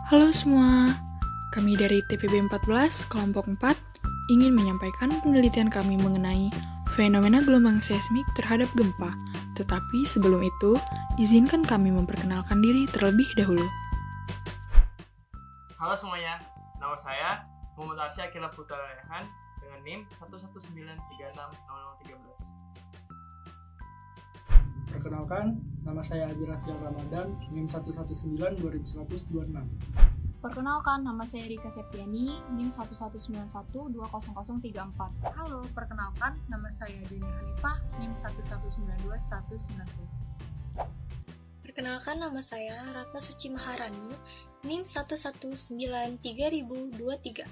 Halo semua, kami dari TPB 14, kelompok 4, ingin menyampaikan penelitian kami mengenai fenomena gelombang seismik terhadap gempa. Tetapi sebelum itu, izinkan kami memperkenalkan diri terlebih dahulu. Halo semuanya, nama saya Muhammad Arsya Akila Putra Rehan dengan NIM 119360013. Perkenalkan, nama saya Abi Rafial Ramadan, NIM 1192126. Perkenalkan, nama saya Rika Septiani, NIM 119120034. Halo, perkenalkan, nama saya Dini Hanifah, NIM 1192190. Perkenalkan, nama saya Ratna Suci Maharani, NIM 1193023.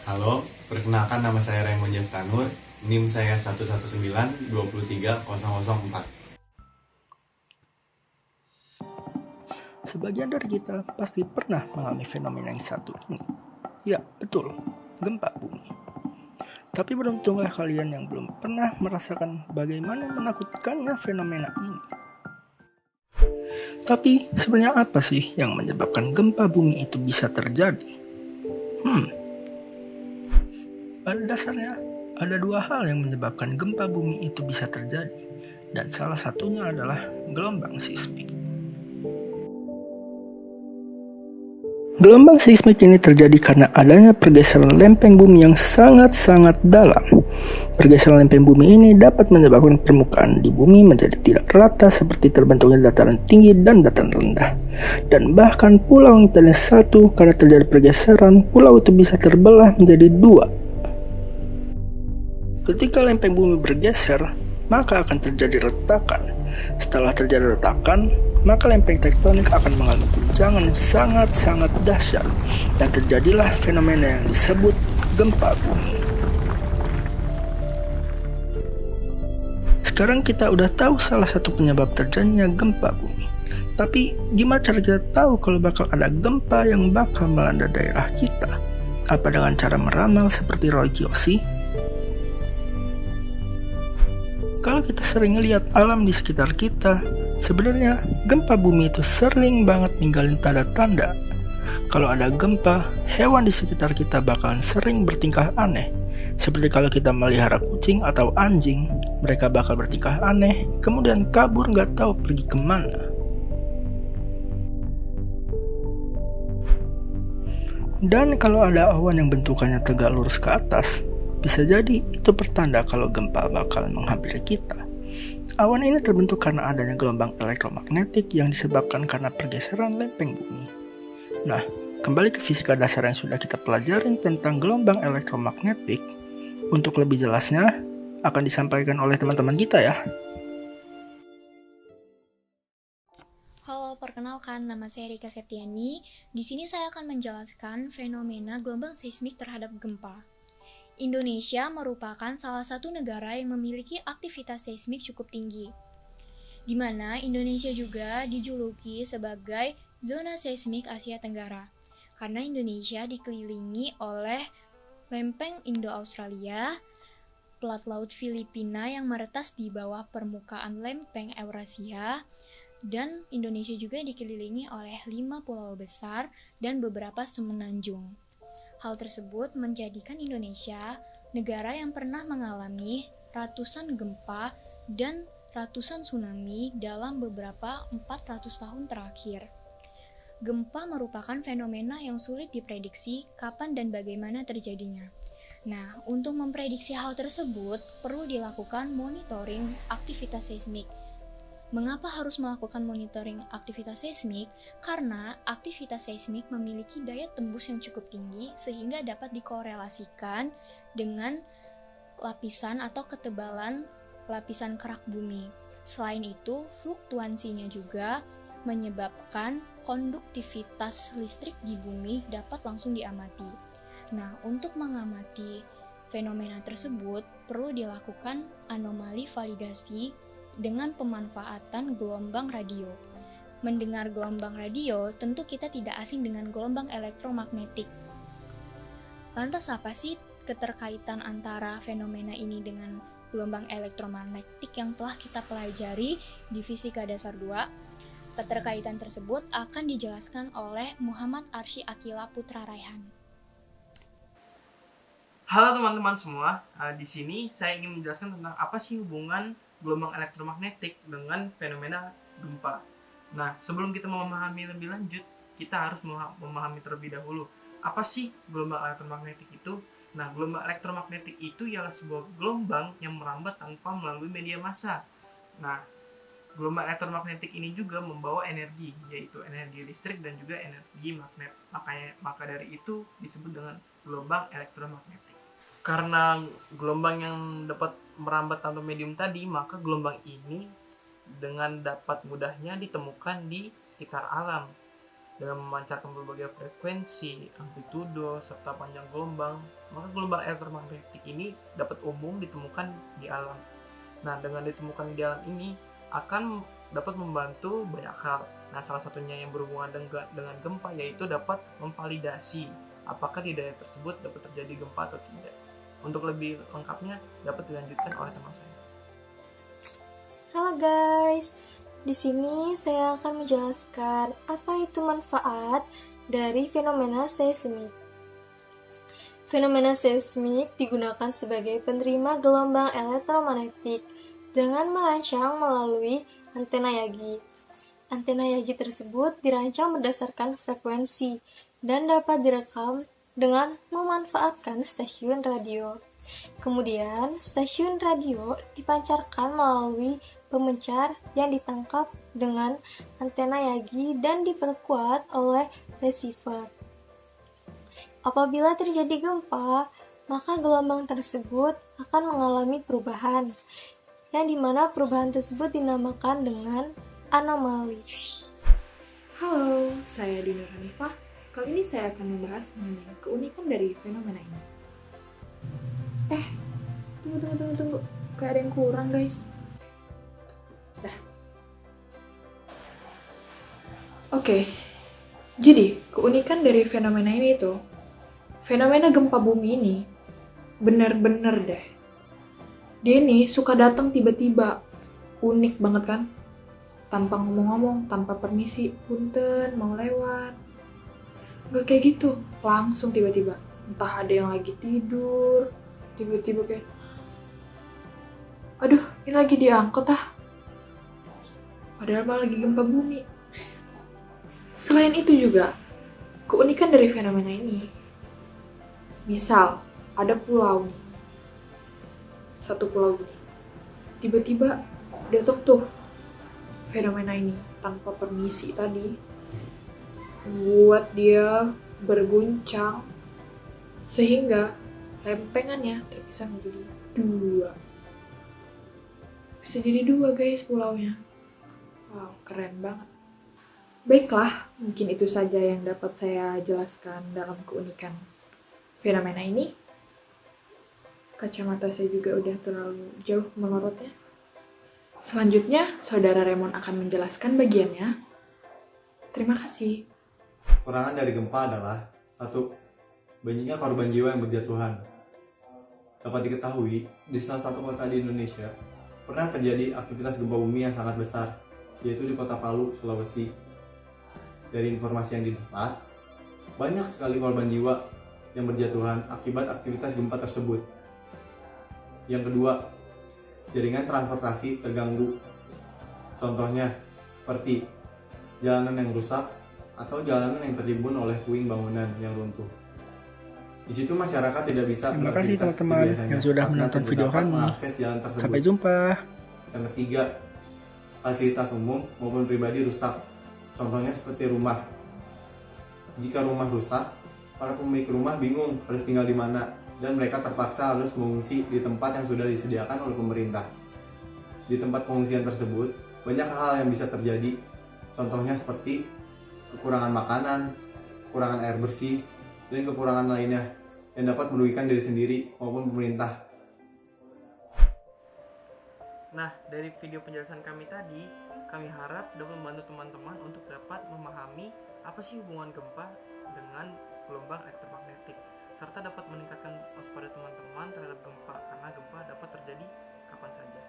Halo, perkenalkan nama saya Raymond Jeftanur, NIM saya 119230004. Sebagian dari kita pasti pernah mengalami fenomena yang satu ini. Ya, betul, gempa bumi. Tapi beruntunglah kalian yang belum pernah merasakan bagaimana menakutkannya fenomena ini. Tapi sebenarnya apa sih yang menyebabkan gempa bumi itu bisa terjadi? Pada dasarnya, ada dua hal yang menyebabkan gempa bumi itu bisa terjadi, dan salah satunya adalah gelombang seismik. Gelombang seismik ini terjadi karena adanya pergeseran lempeng bumi yang sangat-sangat dalam. Pergeseran lempeng bumi ini dapat menyebabkan permukaan di bumi menjadi tidak rata seperti terbentuknya dataran tinggi dan dataran rendah. Dan bahkan pulau yang tadinya satu karena terjadi pergeseran, pulau itu bisa terbelah menjadi dua. Ketika lempeng bumi bergeser, maka akan terjadi retakan. Setelah terjadi retakan, maka lempeng tektonik akan mengalami guncangan yang sangat-sangat dahsyat dan terjadilah fenomena yang disebut gempa bumi. Sekarang kita udah tahu salah satu penyebab terjadinya gempa bumi. Tapi gimana cara kita tahu kalau bakal ada gempa yang bakal melanda daerah kita? Apa dengan cara meramal seperti Roy Kiyoshi? Kalau kita sering lihat alam di sekitar kita, sebenarnya gempa bumi itu sering banget ninggalin tanda-tanda. Kalau ada gempa, hewan di sekitar kita bakalan sering bertingkah aneh. Seperti kalau kita melihara kucing atau anjing, mereka bakal bertingkah aneh, kemudian kabur nggak tahu pergi kemana. Dan kalau ada awan yang bentukannya tegak lurus ke atas, bisa jadi itu pertanda kalau gempa bakal menghampiri kita. Awan ini terbentuk karena adanya gelombang elektromagnetik yang disebabkan karena pergeseran lempeng bumi. Nah, kembali ke fisika dasar yang sudah kita pelajarin tentang gelombang elektromagnetik. Untuk lebih jelasnya, akan disampaikan oleh teman-teman kita ya. Halo, perkenalkan, nama saya Rika Septiani. Di sini saya akan menjelaskan fenomena gelombang seismik terhadap gempa. Indonesia merupakan salah satu negara yang memiliki aktivitas seismik cukup tinggi, di mana Indonesia juga dijuluki sebagai zona seismik Asia Tenggara, karena Indonesia dikelilingi oleh lempeng Indo-Australia, plat laut Filipina yang meretas di bawah permukaan lempeng Eurasia, dan Indonesia juga dikelilingi oleh 5 pulau besar dan beberapa semenanjung. Hal tersebut menjadikan Indonesia negara yang pernah mengalami ratusan gempa dan ratusan tsunami dalam beberapa 400 tahun terakhir. Gempa merupakan fenomena yang sulit diprediksi kapan dan bagaimana terjadinya. Nah, untuk memprediksi hal tersebut, perlu dilakukan monitoring aktivitas seismik. Mengapa harus melakukan monitoring aktivitas seismik? Karena aktivitas seismik memiliki daya tembus yang cukup tinggi sehingga dapat dikorelasikan dengan lapisan atau ketebalan lapisan kerak bumi. Selain itu, fluktuasinya juga menyebabkan konduktivitas listrik di bumi dapat langsung diamati. Nah, untuk mengamati fenomena tersebut, perlu dilakukan anomali validasi dengan pemanfaatan gelombang radio. Mendengar gelombang radio, tentu kita tidak asing dengan gelombang elektromagnetik. Lantas apa sih keterkaitan antara fenomena ini dengan gelombang elektromagnetik yang telah kita pelajari di Fisika Dasar 2? Keterkaitan tersebut akan dijelaskan oleh Muhammad Arsy Akila Putra Raihan. Halo teman-teman semua, di sini saya ingin menjelaskan tentang apa sih hubungan gelombang elektromagnetik dengan fenomena gempa. Nah, sebelum kita memahami lebih lanjut, kita harus memahami terlebih dahulu apa sih gelombang elektromagnetik itu. Nah, gelombang elektromagnetik itu ialah sebuah gelombang yang merambat tanpa melalui media massa. Nah, gelombang elektromagnetik ini juga membawa energi, yaitu energi listrik dan juga energi magnet. Maka dari itu disebut dengan gelombang elektromagnetik. Karena gelombang yang dapat merambat tanpa medium tadi, maka gelombang ini dengan dapat mudahnya ditemukan di sekitar alam dengan memancarkan berbagai frekuensi, amplitudo, serta panjang gelombang. Maka gelombang elektromagnetik ini dapat umum ditemukan di alam. Nah, dengan ditemukan di alam ini akan dapat membantu banyak hal. Nah, salah satunya yang berhubungan dengan gempa yaitu dapat memvalidasi apakah di daerah tersebut dapat terjadi gempa atau tidak. Untuk lebih lengkapnya dapat dilanjutkan oleh teman saya. Halo guys, di sini saya akan menjelaskan apa itu manfaat dari fenomena seismik. Fenomena seismik digunakan sebagai penerima gelombang elektromagnetik dengan merancang melalui antena Yagi. Antena Yagi tersebut dirancang berdasarkan frekuensi dan dapat direkam dengan memanfaatkan stasiun radio. Kemudian, stasiun radio dipancarkan melalui pemancar yang ditangkap dengan antena Yagi dan diperkuat oleh receiver. Apabila terjadi gempa, maka gelombang tersebut akan mengalami perubahan, yang dimana perubahan tersebut dinamakan dengan anomali. Halo, saya Dina Hanifah. Kali ini saya akan membahas mengenai keunikan dari fenomena ini. Tunggu. Kayak ada yang kurang, guys. Oke, jadi keunikan dari fenomena ini itu, fenomena gempa bumi ini bener-bener deh. Dia nih suka datang tiba-tiba, unik banget kan? Tanpa ngomong-ngomong, tanpa permisi, punten, mau lewat. Gak kayak gitu, langsung tiba-tiba. Entah ada yang lagi tidur, tiba-tiba kayak, aduh, ini lagi diangkut Padahal malah lagi gempa bumi. Selain itu juga, keunikan dari fenomena ini, misal ada pulau nih, satu pulau ini, tiba-tiba datang tuh fenomena ini tanpa permisi tadi, buat dia berguncang sehingga lempengannya terpisah menjadi dua. Bisa jadi dua guys pulaunya. Wow, keren banget. Baiklah, mungkin itu saja yang dapat saya jelaskan dalam keunikan fenomena ini. Kacamata saya juga udah terlalu jauh melorotnya. Selanjutnya, Saudara Raymond akan menjelaskan bagiannya. Terima kasih. Kekurangan dari gempa adalah 1. Banyaknya korban jiwa yang berjatuhan. Dapat diketahui, di salah satu kota di Indonesia pernah terjadi aktivitas gempa bumi yang sangat besar, yaitu di kota Palu, Sulawesi. Dari informasi yang didapat, banyak sekali korban jiwa yang berjatuhan akibat aktivitas gempa tersebut. Yang kedua, jaringan transportasi terganggu. Contohnya, seperti jalanan yang rusak atau jalanan yang tertimbun oleh puing bangunan yang runtuh. Di situ masyarakat tidak bisa. Terima kasih teman-teman yang sudah menonton video kami. Sampai jumpa. Yang ketiga, fasilitas umum maupun pribadi rusak. Contohnya seperti rumah. Jika rumah rusak, para pemilik rumah bingung harus tinggal di mana dan mereka terpaksa harus mengungsi di tempat yang sudah disediakan oleh pemerintah. Di tempat pengungsian tersebut, banyak hal yang bisa terjadi. Contohnya seperti kekurangan makanan, kekurangan air bersih, dan kekurangan lainnya yang dapat merugikan diri sendiri maupun pemerintah. Nah, dari video penjelasan kami tadi, kami harap dapat membantu teman-teman untuk dapat memahami apa sih hubungan gempa dengan gelombang elektromagnetik, serta dapat meningkatkan waspada teman-teman terhadap gempa, karena gempa dapat terjadi kapan saja.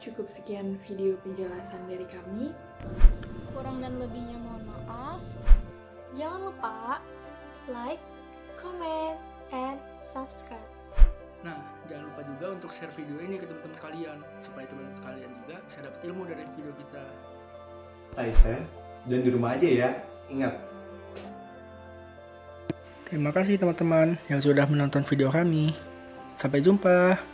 Cukup sekian video penjelasan dari kami. Kurang dan lebihnya mohon maaf. Jangan lupa like, comment, and subscribe. Nah, jangan lupa juga untuk share video ini ke teman-teman kalian, supaya teman-teman kalian juga bisa dapat ilmu dari video kita. Stay safe dan di rumah aja ya. Ingat. Terima kasih teman-teman yang sudah menonton video kami. Sampai jumpa.